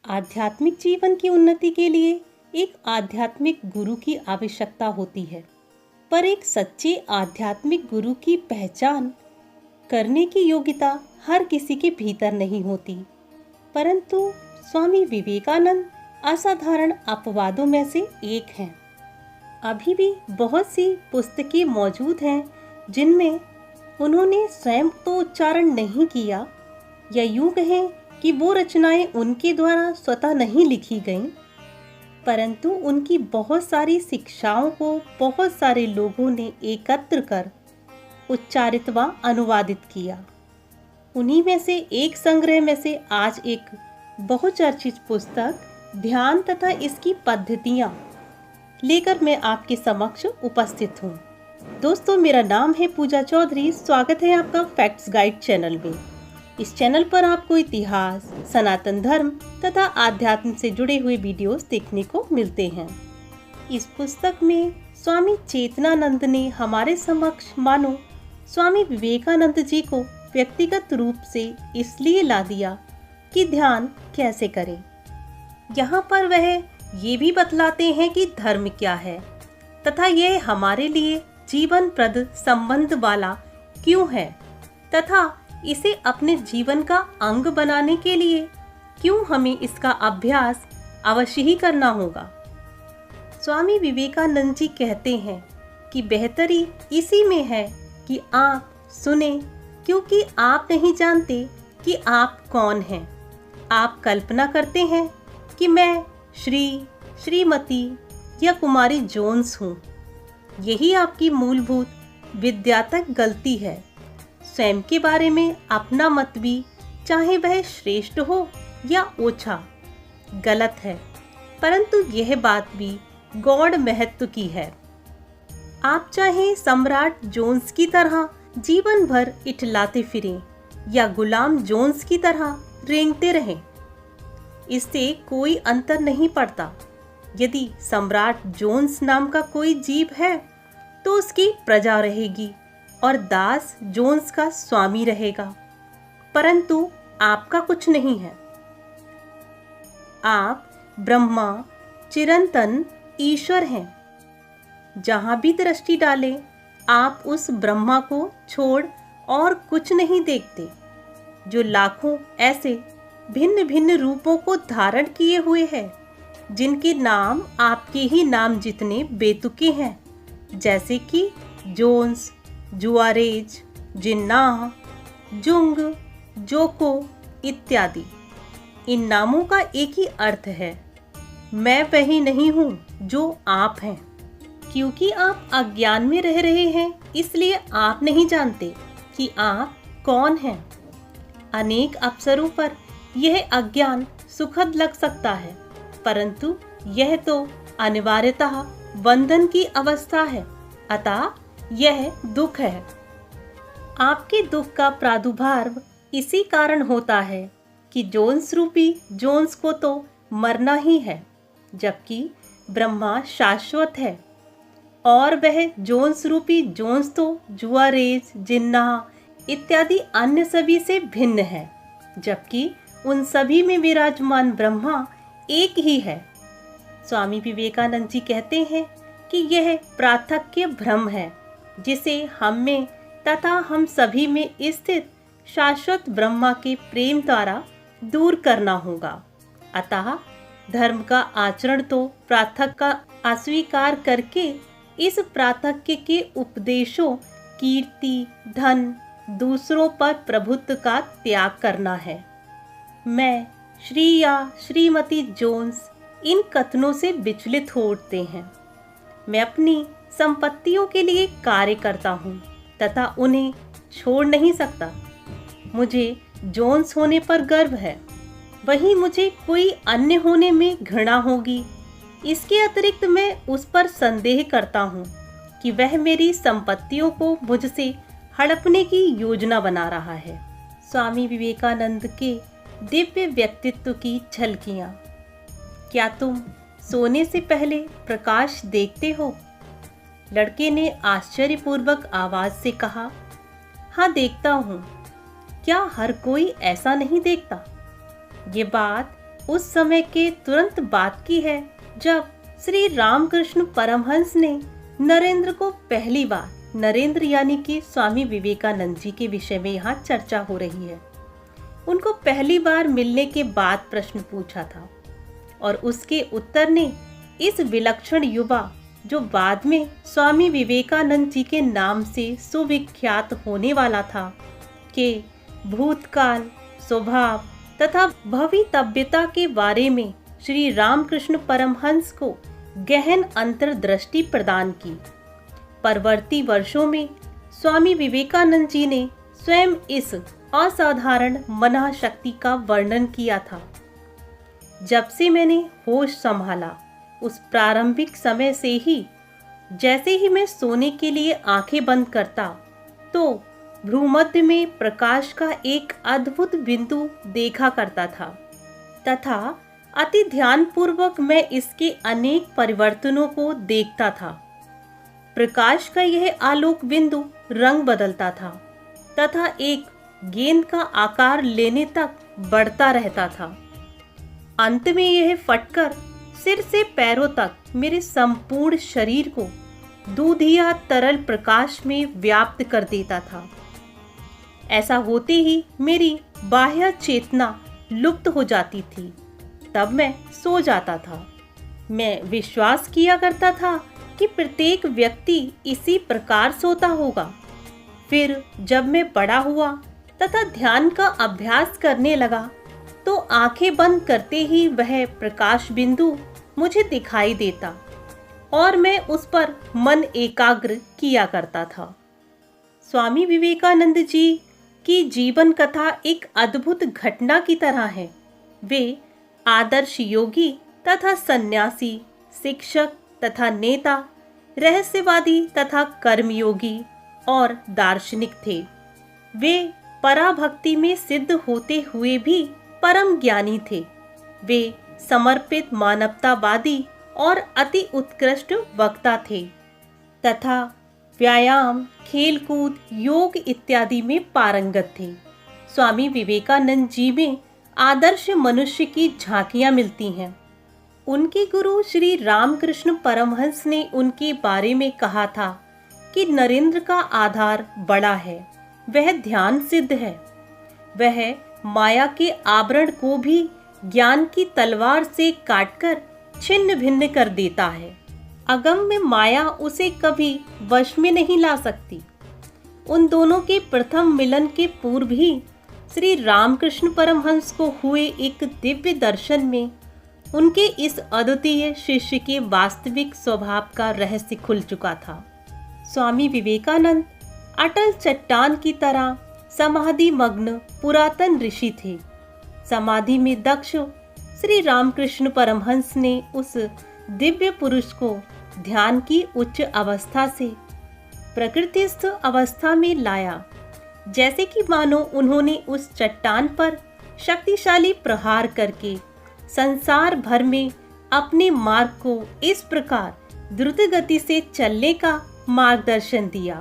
आध्यात्मिक जीवन की उन्नति के लिए एक आध्यात्मिक गुरु की आवश्यकता होती है, पर एक सच्चे आध्यात्मिक गुरु की पहचान करने की योग्यता हर किसी के भीतर नहीं होती। परंतु स्वामी विवेकानंद असाधारण अपवादों में से एक हैं। अभी भी बहुत सी पुस्तकें मौजूद हैं जिनमें उन्होंने स्वयं तो उच्चारण नहीं किया, या यूं कहें कि वो रचनाएं उनके द्वारा स्वतः नहीं लिखी गईं, परंतु उनकी बहुत सारी शिक्षाओं को बहुत सारे लोगों ने एकत्र कर उच्चारित व अनुवादित किया। उन्हीं में से एक संग्रह में से आज एक बहुचर्चित पुस्तक ध्यान तथा इसकी पद्धतियाँ लेकर मैं आपके समक्ष उपस्थित हूँ। दोस्तों, मेरा नाम है पूजा चौधरी। स्वागत है आपका फैक्ट्स गाइड चैनल में। इस चैनल पर आपको इतिहास, सनातन धर्म तथा आध्यात्म से जुड़े हुए वीडियोस देखने को मिलते हैं। इस पुस्तक में स्वामी चेतनानंद ने हमारे समक्ष मानो स्वामी विवेकानंद जी को व्यक्तिगत रूप से इसलिए ला दिया कि ध्यान कैसे करें। यहाँ पर वह ये भी बतलाते हैं कि धर्म क्या है तथा यह हमारे लिए जीवनप्रद संबंध वाला क्यों है तथा इसे अपने जीवन का अंग बनाने के लिए क्यों हमें इसका अभ्यास अवश्य ही करना होगा। स्वामी विवेकानंद जी कहते हैं कि बेहतरी इसी में है कि आप सुने, क्योंकि आप नहीं जानते कि आप कौन हैं। आप कल्पना करते हैं कि मैं श्री, श्रीमती या कुमारी जोन्स हूँ। यही आपकी मूलभूत विद्यात्मक गलती है। स्वयं के बारे में अपना मत भी, चाहे वह श्रेष्ठ हो या ओछा, गलत है, परंतु यह बात भी गौड़ महत्व की है। आप चाहे सम्राट जोन्स की तरह जीवन भर इठलाते फिरें या गुलाम जोन्स की तरह रेंगते रहें, इससे कोई अंतर नहीं पड़ता। यदि सम्राट जोन्स नाम का कोई जीव है तो उसकी प्रजा रहेगी और दास जोन्स का स्वामी रहेगा, परंतु आपका कुछ नहीं है। आप ब्रह्मा, चिरंतन ईश्वर हैं। जहां भी दृष्टि डालें, आप उस ब्रह्मा को छोड़ और कुछ नहीं देखते, जो लाखों ऐसे भिन्न भिन्न रूपों को धारण किए हुए है, जिनके नाम आपके ही नाम जितने बेतुके हैं, जैसे कि जोन्स, जुआरेज, जिन्नाह, जुंग, जोको इत्यादि। इन नामों का एक ही अर्थ है, मैं वही नहीं हूँ जो आप हैं। क्योंकि आप अज्ञान में रह रहे हैं, इसलिए आप नहीं जानते कि आप कौन हैं। अनेक अवसरों पर यह अज्ञान सुखद लग सकता है, परंतु यह तो अनिवार्यतः बंधन की अवस्था है, अतः यह दुख है। आपके दुख का प्रादुर्भाव इसी कारण होता है कि जोन्स रूपी जोन्स को तो मरना ही है, जबकि ब्रह्मा शाश्वत है और वह जोन्स रूपी जोन्स तो जुआरेज, जिन्नाह इत्यादि अन्य सभी से भिन्न है, जबकि उन सभी में विराजमान ब्रह्मा एक ही है। स्वामी विवेकानंद जी कहते हैं कि यह पार्थक्य भ्रम है, जिसे हम में तथा हम सभी में स्थित शाश्वत ब्रह्मा के प्रेम द्वारा दूर करना होगा। अतः धर्म का आचरण तो पार्थक्य का अस्वीकार करके इस पार्थक्य के उपदेशों, कीर्ति, धन, दूसरों पर प्रभुत्व का त्याग करना है। मैं, श्री या श्रीमती जोन्स इन कथनों से विचलित हो उठते हैं। मैं अपनी संपत्तियों के लिए कार्य करता हूँ तथा उन्हें छोड़ नहीं सकता। मुझे जोन्स होने पर गर्व है, वहीं मुझे कोई अन्य होने में घृणा होगी। इसके अतिरिक्त मैं उस पर संदेह करता हूँ कि वह मेरी संपत्तियों को मुझसे हड़पने की योजना बना रहा है। स्वामी विवेकानंद के दिव्य व्यक्तित्व की झलकियाँ। क्या तुम सोने से पहले प्रकाश देखते हो? लड़के ने आश्चर्यपूर्वक आवाज से कहा, हाँ देखता हूँ। क्या हर कोई ऐसा नहीं देखता? ये बात उस समय के तुरंत बाद की है जब श्री रामकृष्ण परमहंस ने नरेंद्र को पहली बार, नरेंद्र यानी कि स्वामी विवेकानंद जी के विषय में यहाँ चर्चा हो रही है, उनको पहली बार मिलने के बाद प्रश्न पूछा था और उसके उत्तर ने इस विलक्षण युवा, जो बाद में स्वामी विवेकानंद जी के नाम से सुविख्यात होने वाला था, के भूतकाल, स्वभाव तथा भवितव्यता के बारे में श्री रामकृष्ण परमहंस को गहन अंतर्दृष्टि प्रदान की। परवर्ती वर्षों में स्वामी विवेकानंद जी ने स्वयं इस असाधारण मनः शक्ति का वर्णन किया था। जब से मैंने होश संभाला, उस प्रारंभिक समय से ही जैसे ही मैं सोने के लिए आंखें बंद करता तो भ्रूमध्य में प्रकाश का एक अद्भुत बिंदु देखा करता था तथा अति ध्यानपूर्वक मैं इसके अनेक परिवर्तनों को देखता था। प्रकाश का यह आलोक बिंदु रंग बदलता था तथा एक गेंद का आकार लेने तक बढ़ता रहता था। अंत में यह फटकर सिर से पैरों तक मेरे संपूर्ण शरीर को दूधिया तरल प्रकाश में व्याप्त कर देता था। ऐसा होते ही मेरी बाह्य चेतना लुप्त हो जाती थी। तब मैं सो जाता था। मैं विश्वास किया करता था कि प्रत्येक व्यक्ति इसी प्रकार सोता होगा। फिर जब मैं बड़ा हुआ तथा ध्यान का अभ्यास करने लगा तो आंखें बंद करते ही वह प्रकाश बिंदु मुझे दिखाई देता और मैं उस पर मन एकाग्र किया करता था। स्वामी विवेकानंद जी की जीवन कथा एक अद्भुत घटना की तरह है। वे आदर्श योगी तथा सन्यासी, शिक्षक तथा नेता, रहस्यवादी तथा कर्मयोगी और दार्शनिक थे। वे पराभक्ति में सिद्ध होते हुए भी परम ज्ञानी थे। वे समर्पित मानवतावादी और अति उत्कृष्ट वक्ता थे तथा व्यायाम, खेलकूद, योग इत्यादि में पारंगत थे। स्वामी विवेकानंद जी में आदर्श मनुष्य की झांकियां मिलती हैं। उनके गुरु श्री रामकृष्ण परमहंस ने उनके बारे में कहा था कि नरेंद्र का आधार बड़ा है, वह ध्यान सिद्ध है, वह माया के आवरण को भी ज्ञान की तलवार से काटकर छिन्न भिन्न कर देता है। अगम्य माया उसे कभी वश में नहीं ला सकती। उन दोनों के प्रथम मिलन के पूर्व ही श्री रामकृष्ण परमहंस को हुए एक दिव्य दर्शन में उनके इस अद्वितीय शिष्य के वास्तविक स्वभाव का रहस्य खुल चुका था। स्वामी विवेकानंद अटल चट्टान की तरह समाधि मग्न पुरातन ऋषि थे। समाधि में दक्ष श्री रामकृष्ण परमहंस ने उस दिव्य पुरुष को ध्यान की उच्च अवस्था से प्रकृतिस्थ अवस्था में लाया, जैसे कि मानो उन्होंने उस चट्टान पर शक्तिशाली प्रहार करके संसार भर में अपने मार्ग को इस प्रकार द्रुत गति से चलने का मार्गदर्शन दिया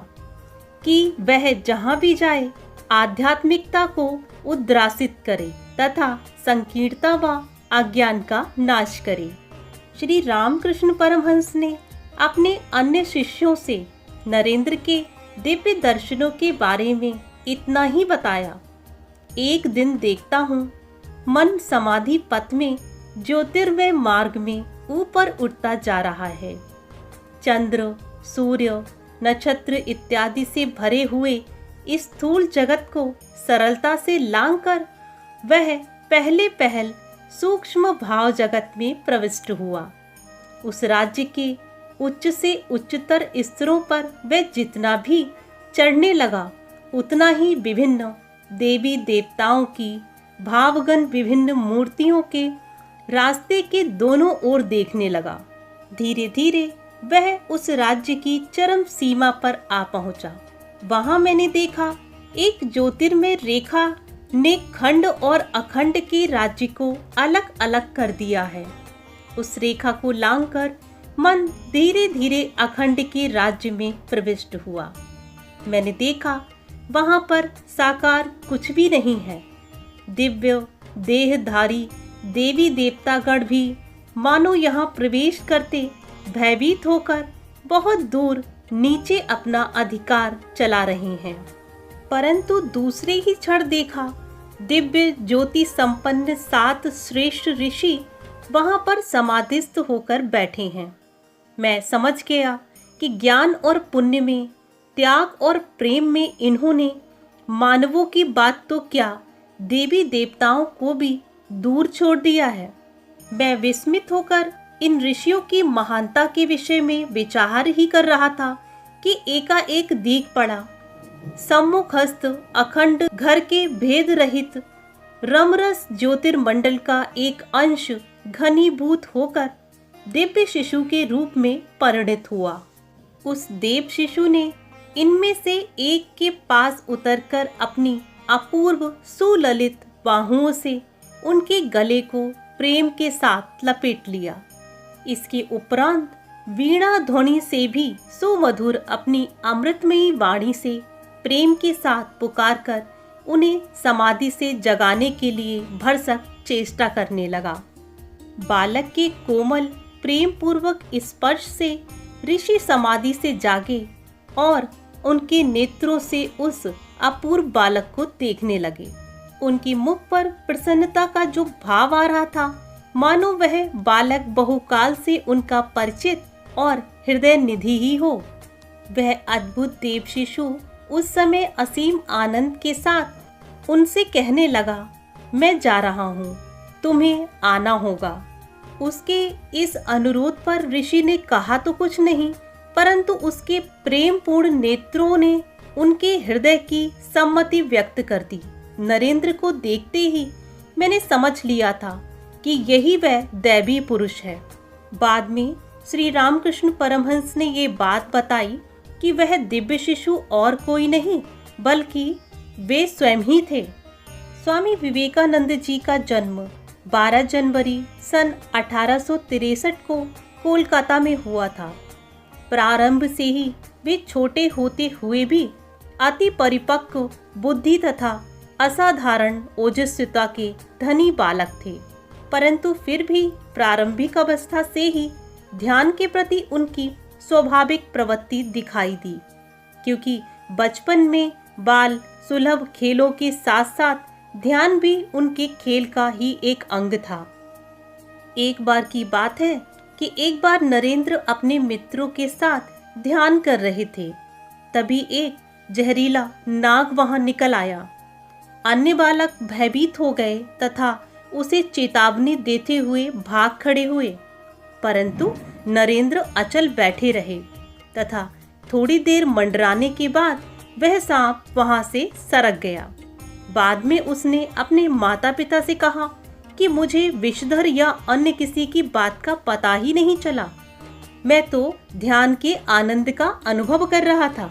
कि वह जहां भी जाए आध्यात्मिकता को उद्रासित करे तथा संकीर्णता व अज्ञान का नाश करे। श्री रामकृष्ण परमहंस ने अपने अन्य शिष्यों से नरेंद्र के दिव्य दर्शनों के बारे में इतना ही बताया। एक दिन देखता हूँ मन समाधि पथ में ज्योतिर्मय मार्ग में ऊपर उठता जा रहा है। चंद्र, सूर्य, नक्षत्र इत्यादि से भरे हुए इस स्थूल जगत को सरलता से लांघकर वह पहले पहल सूक्ष्म भाव जगत में प्रविष्ट हुआ। उस राज्य के उच्च से उच्चतर स्तरों पर वह जितना भी चढ़ने लगा उतना ही विभिन्न देवी देवताओं की भावगन विभिन्न मूर्तियों के रास्ते के दोनों ओर देखने लगा। धीरे धीरे वह उस राज्य की चरम सीमा पर आ पहुंचा। वहां मैंने देखा एक ज्योतिर्मय रेखा ने खंड और अखंड के राज्य को अलग अलग कर दिया है। उस रेखा को लांघकर मन धीरे धीरे अखंड के राज्य में प्रविष्ट हुआ। मैंने देखा वहां पर साकार कुछ भी नहीं है। दिव्य देहधारी देवी देवतागण भी मानो यहाँ प्रवेश करते भयभीत होकर बहुत दूर नीचे अपना अधिकार चला रहे हैं। परंतु दूसरे ही क्षण देखा दिव्य ज्योति संपन्न 7 श्रेष्ठ ऋषि वहां पर समाधिस्थ होकर बैठे हैं। मैं समझ गया कि ज्ञान और पुण्य में, त्याग और प्रेम में इन्होंने मानवों की बात तो क्या, देवी देवताओं को भी दूर छोड़ दिया है। मैं विस्मित होकर इन ऋषियों की महानता के विषय में विचार ही कर रहा था कि एकाएक दीख पड़ा। सम्मुखस्थ अखंड घर के भेद रहित रमरस ज्योतिर्मंडल का एक अंश घनीभूत होकर दिव्य शिशु के रूप में परिणित हुआ। उस देव शिशु ने इनमें से एक के पास उतरकर अपनी अपूर्व सुललित बाहुओं से उनके गले को प्रेम के साथ लपेट लिया। इसके उपरांत वीणा ध्वनि से भी सुमधुर अपनी अमृतमयी वाणी से प्रेम के साथ पुकारकर उन्हें समाधि से जगाने के लिए भरसक चेष्टा करने लगा। बालक के कोमल प्रेम पूर्वक स्पर्श से ऋषि समाधि से जागे और उनके नेत्रों से उस अपूर्व बालक को देखने लगे। उनकी मुख पर प्रसन्नता का जो भाव आ रहा था, मानो वह बालक बहुकाल से उनका परिचित और हृदय निधि ही हो। वह अद्भुत देव शिशु उस समय असीम आनंद के साथ उनसे कहने लगा, मैं जा रहा हूँ, तुम्हें आना होगा। उसके इस अनुरोध पर ऋषि ने कहा तो कुछ नहीं, परंतु उसके प्रेम पूर्ण नेत्रों ने उनके हृदय की सम्मति व्यक्त कर दी। नरेंद्र को देखते ही मैंने समझ लिया था कि यही वह दैवी पुरुष है। बाद में श्री रामकृष्ण परमहंस ने ये बात बताई कि वह दिव्य शिशु और कोई नहीं बल्कि वे स्वयं ही थे। स्वामी विवेकानंद जी का जन्म 12 जनवरी सन 1863 को कोलकाता में हुआ था। प्रारंभ से ही वे छोटे होते हुए भी अति परिपक्व बुद्धि तथा असाधारण ओजस्विता के धनी बालक थे, परंतु फिर भी प्रारंभिक अवस्था से ही ध्यान के प्रति उनकी स्वाभाविक प्रवृत्ति दिखाई दी, क्योंकि बचपन में बाल सुलभ खेलों के साथ साथ ध्यान भी उनके खेल का ही एक अंग था। एक बार की बात है कि एक बार नरेंद्र अपने मित्रों के साथ ध्यान कर रहे थे, तभी एक जहरीला नाग वहां निकल आया। अन्य बालक भयभीत हो गए तथा उसे चेतावनी देते हुए भाग खड़े हुए, परंतु नरेंद्र अचल बैठे रहे तथा थोड़ी देर मंडराने के बाद वह सांप वहां से सरक गया। बाद में उसने अपने माता पिता से कहा कि मुझे विषधर या अन्य किसी की बात का पता ही नहीं चला, मैं तो ध्यान के आनंद का अनुभव कर रहा था।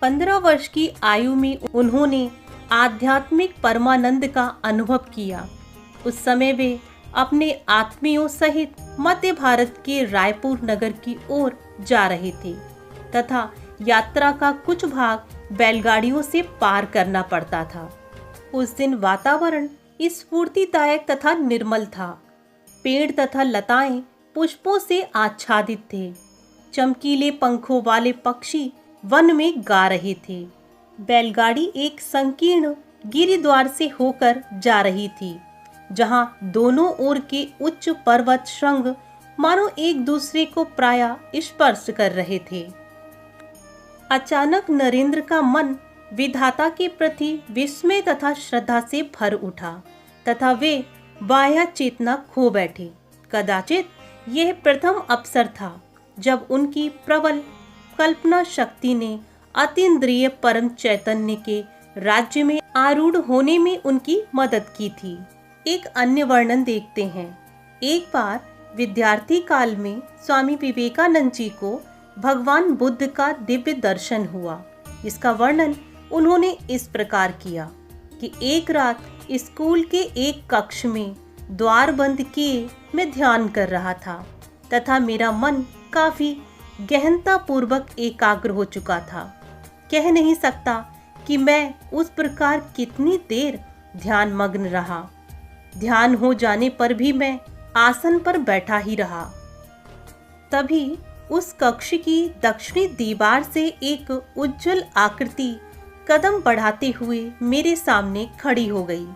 15 वर्ष की आयु में उन्होंने आध्यात्मिक परमानंद का अनुभव किया। उस समय वे अपने आत्मियों सहित मध्य भारत के रायपुर नगर की ओर जा रहे थे तथा यात्रा का कुछ भाग बैलगाड़ियों से पार करना पड़ता था। उस दिन वातावरण स्फूर्तिदायक तथा निर्मल था। पेड़ तथा लताएं पुष्पों से आच्छादित थे। चमकीले पंखों वाले पक्षी वन में गा रहे थे। बैलगाड़ी एक संकीर्ण गिरिद्वार से होकर जा रही थी, जहां दोनों ओर के उच्च पर्वत श्रृंग मानो एक दूसरे को प्रायः स्पर्श कर रहे थे। अचानक नरेंद्र का मन विधाता के प्रति विस्मय तथा श्रद्धा से भर उठा तथा वे बाह्य चेतना खो बैठे। कदाचित यह प्रथम अवसर था जब उनकी प्रबल कल्पना शक्ति ने अतीन्द्रिय परम चैतन्य के राज्य में आरूढ़ होने में उनकी मदद की थी। एक अन्य वर्णन देखते हैं। एक बार विद्यार्थी काल में स्वामी विवेकानंद जी को भगवान बुद्ध का दिव्य दर्शन हुआ। इसका वर्णन उन्होंने इस प्रकार किया कि एक रात स्कूल के एक कक्ष में द्वार बंद किए मैं ध्यान कर रहा था तथा मेरा मन काफी गहनता पूर्वक एकाग्र हो चुका था। कह नहीं सकता कि मैं उस प्रकार कितनी देर ध्यान मग्न रहा। ध्यान हो जाने पर भी मैं आसन पर बैठा ही रहा। तभी उस कक्ष की दक्षिणी दीवार से एक उज्जवल आकृति कदम बढ़ाते हुए मेरे सामने खड़ी हो गई।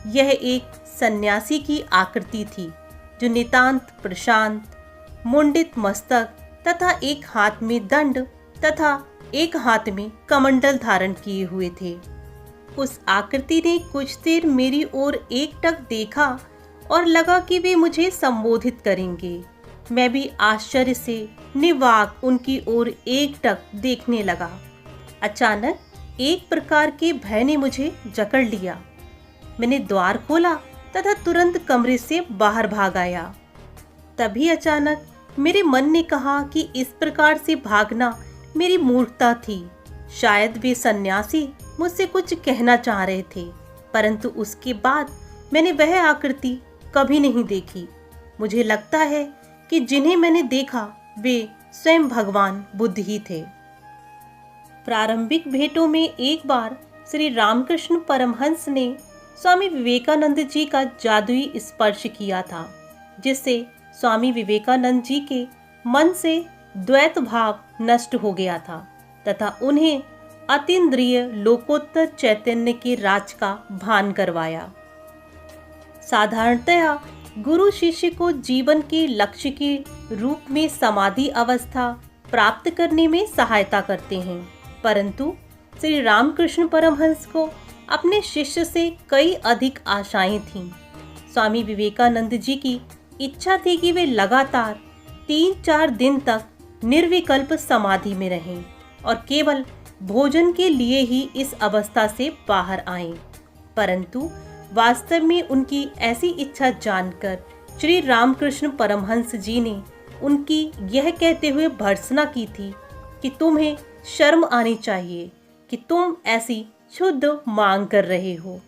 यह एक सन्यासी की आकृति थी, जो नितांत प्रशांत, मुंडित मस्तक तथा एक हाथ में दंड तथा एक हाथ में कमंडल धारण किए हुए थे। उस आकृति ने कुछ देर मेरी ओर एकटक देखा और लगा कि वे मुझे संबोधित करेंगे। मैं भी आश्चर्य से निर्वाक उनकी ओर एकटक देखने लगा। अचानक एक प्रकार के भय ने मुझे जकड़ लिया। मैंने द्वार खोला तथा तुरंत कमरे से बाहर भाग आया। तभी अचानक मेरे मन ने कहा कि इस प्रकार से भागना मेरी मूर्खता थी। शायद वे सन्यासी मुझसे कुछ कहना चाह रहे थे, परंतु उसके बाद मैंने वह आकृति कभी नहीं देखी। मुझे लगता है कि जिन्हें मैंने देखा वे स्वयं भगवान बुद्ध ही थे। प्रारंभिक भेंटों में एक बार श्री रामकृष्ण परमहंस ने स्वामी विवेकानंद जी का जादुई स्पर्श किया था, जिससे स्वामी विवेकानंद जी के मन से द्वैत भाव नष्ट हो गया था तथा उन्हें अतीन्द्रिय लोकोत्तर चैतन्य के राज का भान करवाया। साधारणतया गुरु शिष्य को जीवन के लक्ष्य के रूप में समाधि अवस्था प्राप्त करने में सहायता करते हैं, परंतु श्री रामकृष्ण परमहंस को अपने शिष्य से कई अधिक आशाएं थीं। स्वामी विवेकानंद जी की इच्छा थी कि वे लगातार 3-4 दिन तक निर्विकल्प समाधि में रहें और केवल भोजन के लिए ही इस अवस्था से बाहर आएं। परंतु वास्तव में उनकी ऐसी इच्छा जानकर श्री रामकृष्ण परमहंस जी ने उनकी यह कहते हुए भर्त्सना की थी कि तुम्हें शर्म आनी चाहिए कि तुम ऐसी शुद्ध मांग कर रहे हो।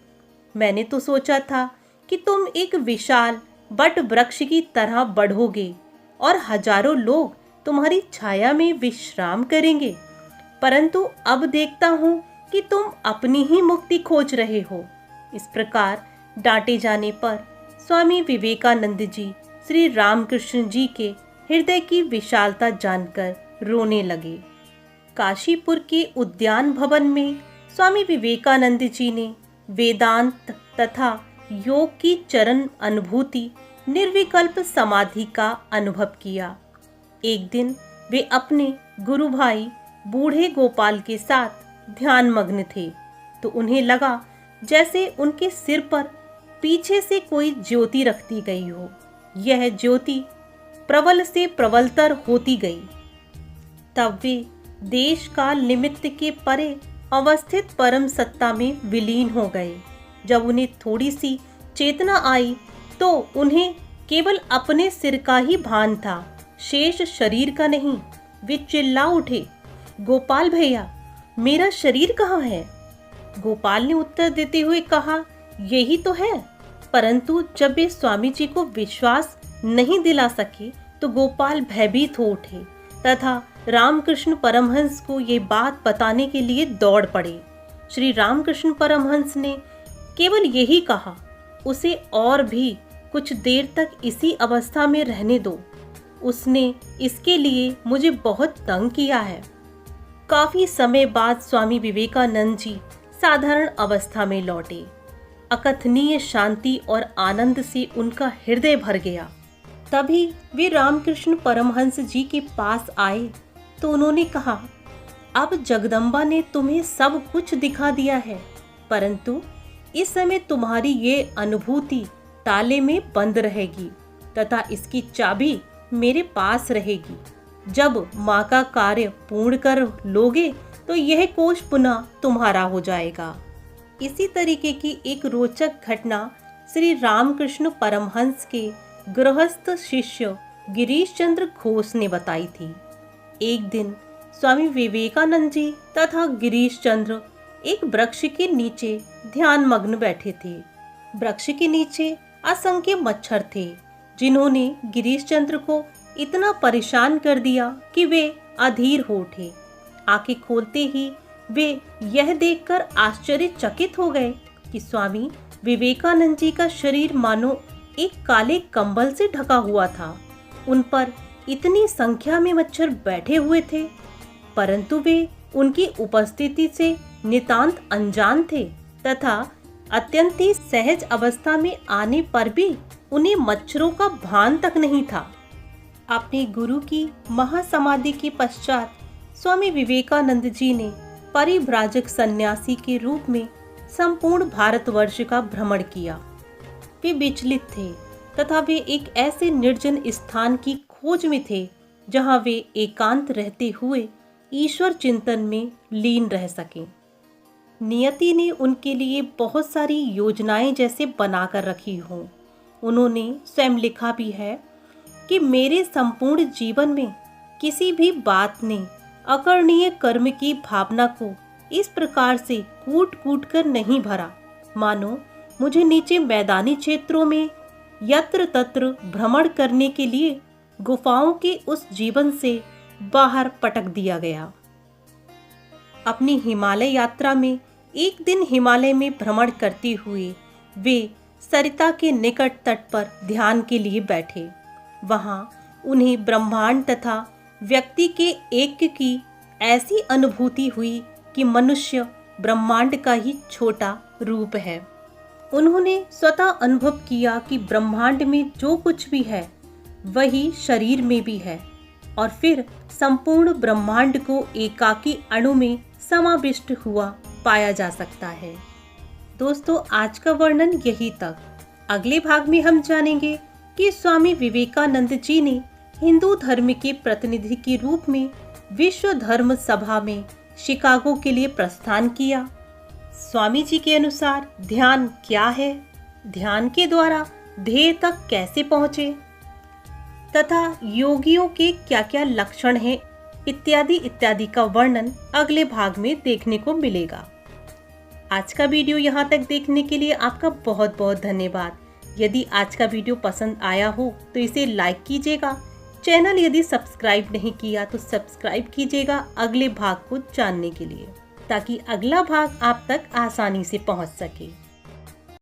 मैंने तो सोचा था कि तुम एक विशाल बट वृक्ष की तरह बढ़ोगे और हजारों लोग तुम्हारी छाया में विश्राम करेंगे, परंतु अब देखता हूँ कि तुम अपनी ही मुक्ति खोज रहे हो। इस प्रकार डांटे जाने पर स्वामी विवेकानंद जी श्री रामकृष्ण जी के हृदय की विशालता जानकर रोने लगे। काशीपुर के उद्यान भवन में स्वामी विवेकानंद जी ने वेदांत तथा योग की चरण अनुभूति निर्विकल्प समाधि का अनुभव किया। एक दिन वे अपने गुरु भाई बूढ़े गोपाल के साथ ध्यान मग्न थे, तो उन्हें लगा जैसे उनके सिर पर पीछे से कोई ज्योति रख दी गई हो। यह ज्योति प्रबल से प्रबलतर होती गई। तब वे देश काल निमित्त के परे अवस्थित परम सत्ता में विलीन हो गए। जब उन्हें थोड़ी सी चेतना आई तो उन्हें केवल अपने सिर का ही भान था, शेष शरीर का नहीं। वे चिल्ला उठे, गोपाल भैया, मेरा शरीर कहाँ है? गोपाल ने उत्तर देते हुए कहा, यही तो है। परंतु जब वे स्वामी जी को विश्वास नहीं दिला सके तो गोपाल भयभीत हो उठे तथा रामकृष्ण परमहंस को ये बात बताने के लिए दौड़ पड़े। श्री रामकृष्ण परमहंस ने केवल यही कहा, उसे और भी कुछ देर तक इसी अवस्था में रहने दो, उसने इसके लिए मुझे बहुत तंग किया है। काफी समय बाद स्वामी विवेकानंद जी साधारण अवस्था में लौटे। अकथनीय शांति और आनंद से उनका हृदय भर गया। तभी वे रामकृष्ण परमहंस जी के पास आए तो उन्होंने कहा, अब जगदम्बा ने तुम्हें सब कुछ दिखा दिया है, परंतु इस समय तुम्हारी ये अनुभूति ताले में बंद रहेगी तथा इसकी चाबी मेरे पास रहेगी। जब माँ का कार्य पूर्ण कर लोगे तो यह कोष पुनः तुम्हारा हो जाएगा। इसी तरीके की एक रोचक घटना श्री रामकृष्ण परमहंस के गृहस्थ शिष्य गिरीश चंद्र घोष ने बताई थी। एक दिन स्वामी विवेकानंद जी तथा गिरीश चंद्र एक वृक्ष के नीचे ध्यान मग्न बैठे थे। वृक्ष के नीचे असंख्य मच्छर थे, जिन्होंने गिरीश चंद्र को इतना परेशान कर दिया कि वे अधीर हो उठे। आंखें खोलते ही वे यह देखकर आश्चर्यचकित हो गए कि स्वामी विवेकानंद जी का शरीर मानो एक काले कंबल से ढका हुआ था। उन पर इतनी संख्या में मच्छर बैठे हुए थे, परंतु वे उनकी उपस्थिति से नितांत अनजान थे तथा अत्यंत ही सहज अवस्था में आने पर भी उन्हें मच्छरों का भान तक नहीं था। अपने गुरु की महासमाधि के पश्चात स्वामी विवेकानंद जी ने परिव्राजक सन्यासी के रूप में संपूर्ण भारतवर्ष का भ्रमण किया। वे विचलित थे तथा वे एक ऐसे निर्जन स्थान की खोज में थे जहां वे एकांत रहते हुए ईश्वर चिंतन में लीन रह सकें। नियति ने उनके लिए बहुत सारी योजनाएं जैसे बनाकर रखी हों। उन्होंने स्वयं लिखा भी है कि मेरे संपूर्ण जीवन में किसी भी बात ने अकरणीय कर्म की भावना को इस प्रकार से कूट कूट कर नहीं भरा, मानो मुझे नीचे मैदानी क्षेत्रों में यत्र तत्र भ्रमण करने के लिए गुफाओं के उस जीवन से बाहर पटक दिया गया। अपनी हिमालय यात्रा में एक दिन हिमालय में भ्रमण करते हुए वे सरिता के निकट तट पर ध्यान के लिए बैठे। वहां उन्हें ब्रह्मांड तथा व्यक्ति के ऐक्य की ऐसी अनुभूति हुई कि मनुष्य ब्रह्मांड का ही छोटा रूप है। उन्होंने स्वतः अनुभव किया कि ब्रह्मांड में जो कुछ भी है वही शरीर में भी है और फिर संपूर्ण ब्रह्मांड को एकाकी अणु में समाविष्ट हुआ पाया जा सकता है। दोस्तों, आज का वर्णन यही तक। अगले भाग में हम जानेंगे कि स्वामी विवेकानंद जी ने हिंदू धर्म के प्रतिनिधि के रूप में विश्व धर्म सभा में शिकागो के लिए प्रस्थान किया। स्वामी जी के अनुसार ध्यान क्या है, ध्यान के द्वारा ध्येय तक कैसे पहुंचे तथा योगियों के क्या क्या लक्षण हैं इत्यादि इत्यादि का वर्णन अगले भाग में देखने को मिलेगा। आज का वीडियो यहाँ तक देखने के लिए आपका बहुत बहुत धन्यवाद। यदि आज का वीडियो पसंद आया हो तो इसे लाइक कीजिएगा। चैनल यदि सब्सक्राइब नहीं किया तो सब्सक्राइब कीजिएगा अगले भाग को जानने के लिए, ताकि अगला भाग आप तक आसानी से पहुंच सके।